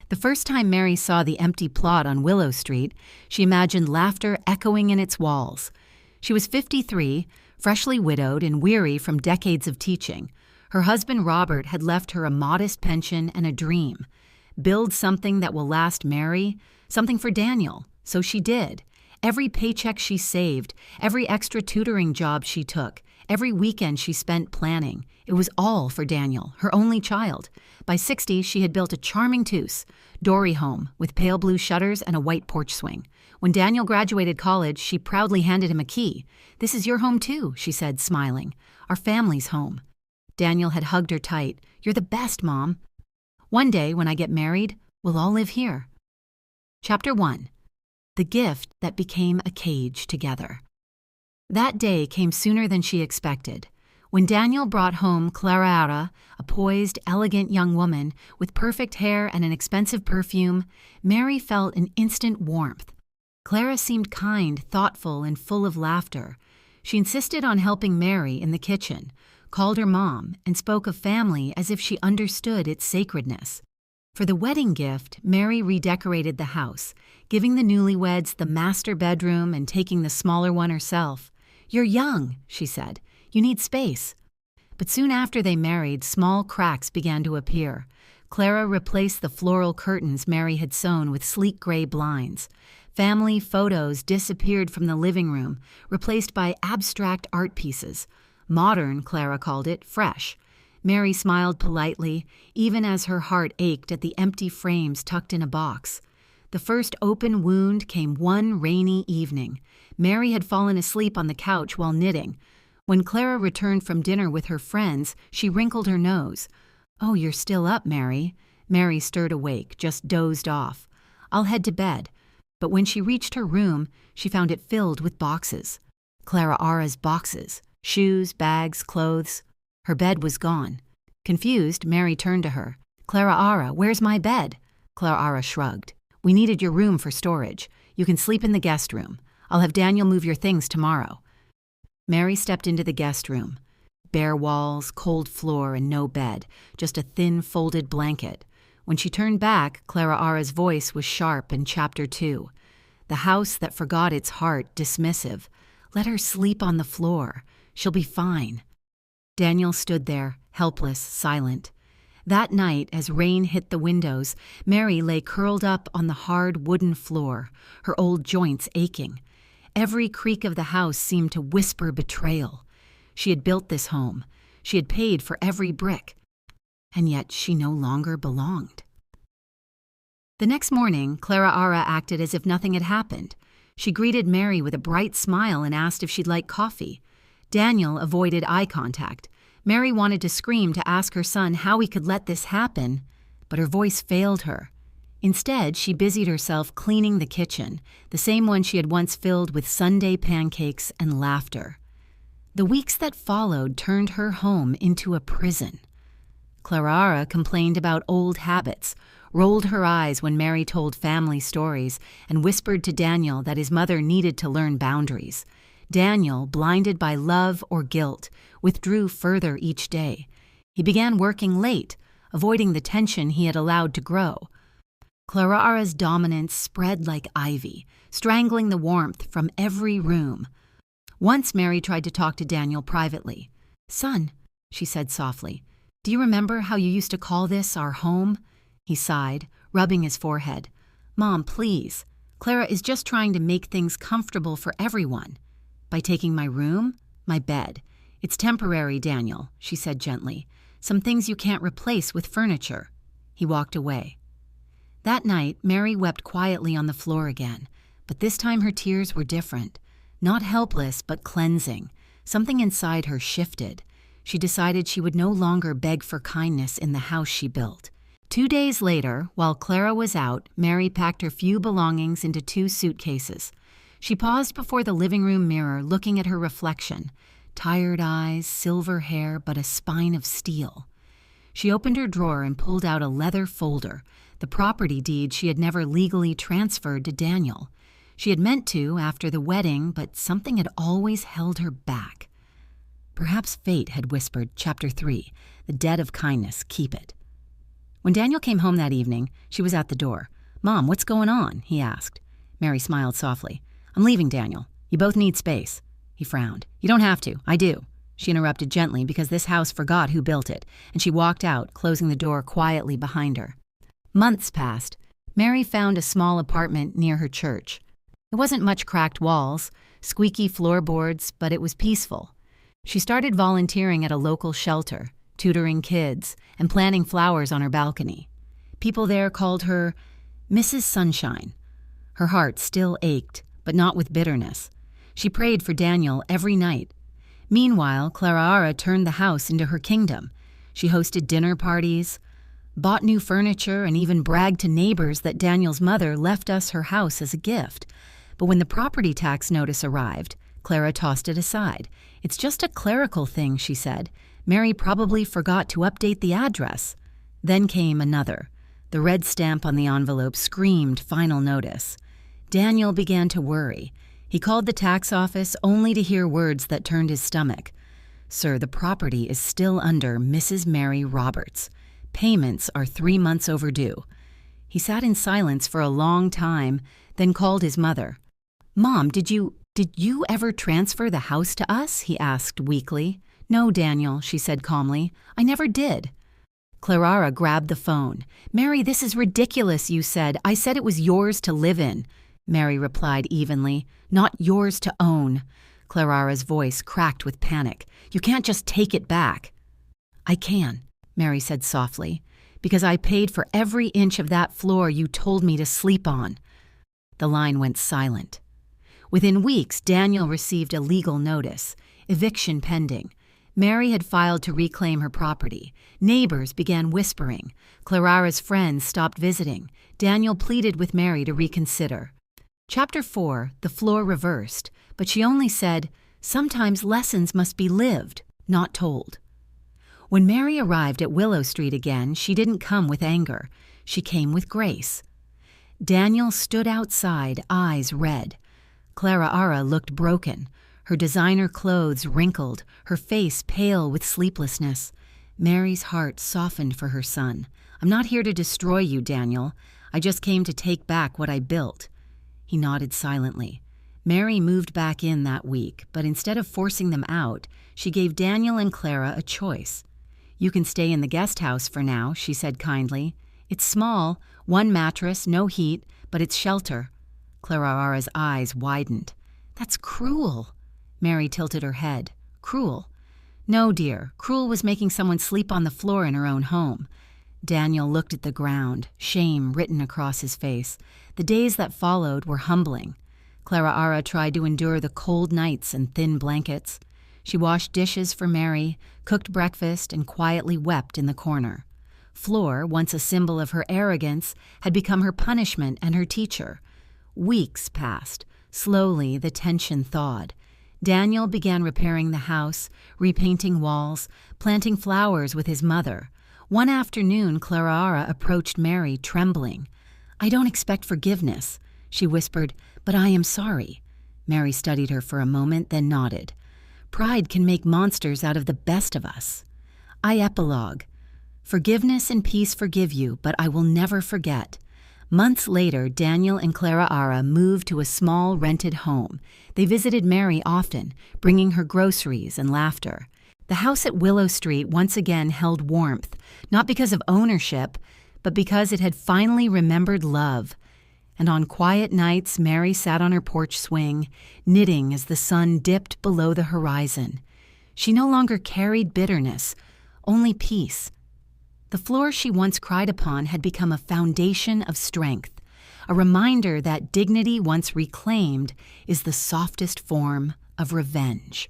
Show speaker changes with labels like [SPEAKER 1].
[SPEAKER 1] The first time Mary saw the empty plot on Willow Street, she imagined laughter echoing in its walls. She was 53, freshly widowed and weary from decades of teaching. Her husband Robert had left her a modest pension and a dream. Build something that will last Mary, something for Daniel. So she did. Every paycheck she saved, every extra tutoring job she took, every weekend she spent planning, it was all for Daniel, her only child. By 60, she had built a charming two-story home with pale blue shutters and a white porch swing. When Daniel graduated college, she proudly handed him a key. "This is your home too," she said, smiling. "Our family's home." Daniel had hugged her tight. "You're the best, Mom. One day, when I get married, we'll all live here." Chapter 1. The Gift That Became a Cage Together. That day came sooner than she expected. When Daniel brought home Clara, a poised, elegant young woman with perfect hair and an expensive perfume, Mary felt an instant warmth. Clara seemed kind, thoughtful, and full of laughter. She insisted on helping Mary in the kitchen, called her Mom, and spoke of family as if she understood its sacredness. For the wedding gift, Mary redecorated the house, giving the newlyweds the master bedroom and taking the smaller one herself. "You're young," she said. "You need space." But soon after they married, small cracks began to appear. Clara replaced the floral curtains Mary had sewn with sleek gray blinds. Family photos disappeared from the living room, replaced by abstract art pieces. Modern, Clara called it, fresh. Mary smiled politely, even as her heart ached at the empty frames tucked in a box. The first open wound came one rainy evening. Mary had fallen asleep on the couch while knitting. When Clara returned from dinner with her friends, she wrinkled her nose. "Oh, you're still up, Mary." Mary stirred awake, just dozed off. "I'll head to bed." But when she reached her room, she found it filled with boxes. Clara's boxes. Shoes, bags, clothes. Her bed was gone. Confused, Mary turned to her. "Clara, where's my bed?" Clara shrugged. "We needed your room for storage. You can sleep in the guest room. I'll have Daniel move your things tomorrow." Mary stepped into the guest room. Bare walls, cold floor, and no bed, just a thin folded blanket. When she turned back, Clara's voice was sharp in Chapter 2. The house that forgot its heart, dismissive. Let her sleep on the floor. She'll be fine. Daniel stood there, helpless, silent. That night, as rain hit the windows, Mary lay curled up on the hard wooden floor, her old joints aching. Every creak of the house seemed to whisper betrayal. She had built this home. She had paid for every brick. And yet she no longer belonged. The next morning, Clara acted as if nothing had happened. She greeted Mary with a bright smile and asked if she'd like coffee. Daniel avoided eye contact. Mary wanted to scream to ask her son how he could let this happen, but her voice failed her. Instead, she busied herself cleaning the kitchen, the same one she had once filled with Sunday pancakes and laughter. The weeks that followed turned her home into a prison. Clara complained about old habits, rolled her eyes when Mary told family stories, and whispered to Daniel that his mother needed to learn boundaries. Daniel, blinded by love or guilt, withdrew further each day. He began working late, avoiding the tension he had allowed to grow. Clara's dominance spread like ivy, strangling the warmth from every room. Once Mary tried to talk to Daniel privately. "Son," she said softly, "do you remember how you used to call this our home?" He sighed, rubbing his forehead. "Mom, please. Clara is just trying to make things comfortable for everyone. By taking my room, my bed. It's temporary, Daniel," she said gently. "Some things you can't replace with furniture." He walked away. That night, Mary wept quietly on the floor again, but this time her tears were different. Not helpless, but cleansing. Something inside her shifted. She decided she would no longer beg for kindness in the house she built. 2 days later, while Clara was out, Mary packed her few belongings into 2 suitcases. She paused before the living room mirror, looking at her reflection. Tired eyes, silver hair, but a spine of steel. She opened her drawer and pulled out a leather folder, the property deed she had never legally transferred to Daniel. She had meant to after the wedding, but something had always held her back. Perhaps fate had whispered, Chapter 3, "The debt of kindness, keep it." When Daniel came home that evening, she was at the door. "Mom, what's going on?" he asked. Mary smiled softly. "I'm leaving, Daniel. You both need space." He frowned. "You don't have to. I do." She interrupted gently because this house forgot who built it, and she walked out, closing the door quietly behind her. Months passed. Mary found a small apartment near her church. It wasn't much cracked walls, squeaky floorboards, but it was peaceful. She started volunteering at a local shelter, tutoring kids, and planting flowers on her balcony. People there called her Mrs. Sunshine. Her heart still ached, but not with bitterness. She prayed for Daniel every night. Meanwhile, Clara turned the house into her kingdom. She hosted dinner parties, bought new furniture, and even bragged to neighbors that Daniel's mother left us her house as a gift. But when the property tax notice arrived, Clara tossed it aside. "It's just a clerical thing," she said. "Mary probably forgot to update the address." Then came another. The red stamp on the envelope screamed final notice. Daniel began to worry. He called the tax office only to hear words that turned his stomach. "Sir, the property is still under Mrs. Mary Roberts. Payments are 3 months overdue." He sat in silence for a long time, then called his mother. "Mom, did you ever transfer the house to us?" he asked weakly. "No, Daniel," she said calmly. "I never did." Clara grabbed the phone. "Mary, this is ridiculous, you said. I said it was yours to live in." Mary replied evenly. "Not yours to own." Clara's voice cracked with panic. "You can't just take it back." "I can," Mary said softly, "because I paid for every inch of that floor you told me to sleep on." The line went silent. Within weeks, Daniel received a legal notice, eviction pending. Mary had filed to reclaim her property. Neighbors began whispering. Clara's friends stopped visiting. Daniel pleaded with Mary to reconsider. Chapter 4, the floor reversed, but she only said, "Sometimes lessons must be lived, not told." When Mary arrived at Willow Street again, she didn't come with anger. She came with grace. Daniel stood outside, eyes red. Clara looked broken, her designer clothes wrinkled, her face pale with sleeplessness. Mary's heart softened for her son. "I'm not here to destroy you, Daniel. I just came to take back what I built." He nodded silently. Mary moved back in that week, but instead of forcing them out, she gave Daniel and Clara a choice. "You can stay in the guest house for now," she said kindly. "It's small, 1 mattress, no heat, but it's shelter." Clara's eyes widened. "That's cruel." Mary tilted her head. "Cruel?" "No, dear. Cruel was making someone sleep on the floor in her own home." Daniel looked at the ground, shame written across his face. The days that followed were humbling. Clara tried to endure the cold nights and thin blankets. She washed dishes for Mary, cooked breakfast, and quietly wept in the corner. Floor, once a symbol of her arrogance, had become her punishment and her teacher. Weeks passed. Slowly, the tension thawed. Daniel began repairing the house, repainting walls, planting flowers with his mother. One afternoon, Clara approached Mary, trembling. "I don't expect forgiveness," she whispered, "but I am sorry." Mary studied her for a moment, then nodded. "Pride can make monsters out of the best of us." I epilogue. "Forgiveness and peace forgive you, but I will never forget." Months later, Daniel and Clara moved to a small rented home. They visited Mary often, bringing her groceries and laughter. The house at Willow Street once again held warmth, not because of ownership, but because it had finally remembered love. And on quiet nights, Mary sat on her porch swing, knitting as the sun dipped below the horizon. She no longer carried bitterness, only peace. The floor she once cried upon had become a foundation of strength, a reminder that dignity once reclaimed is the softest form of revenge.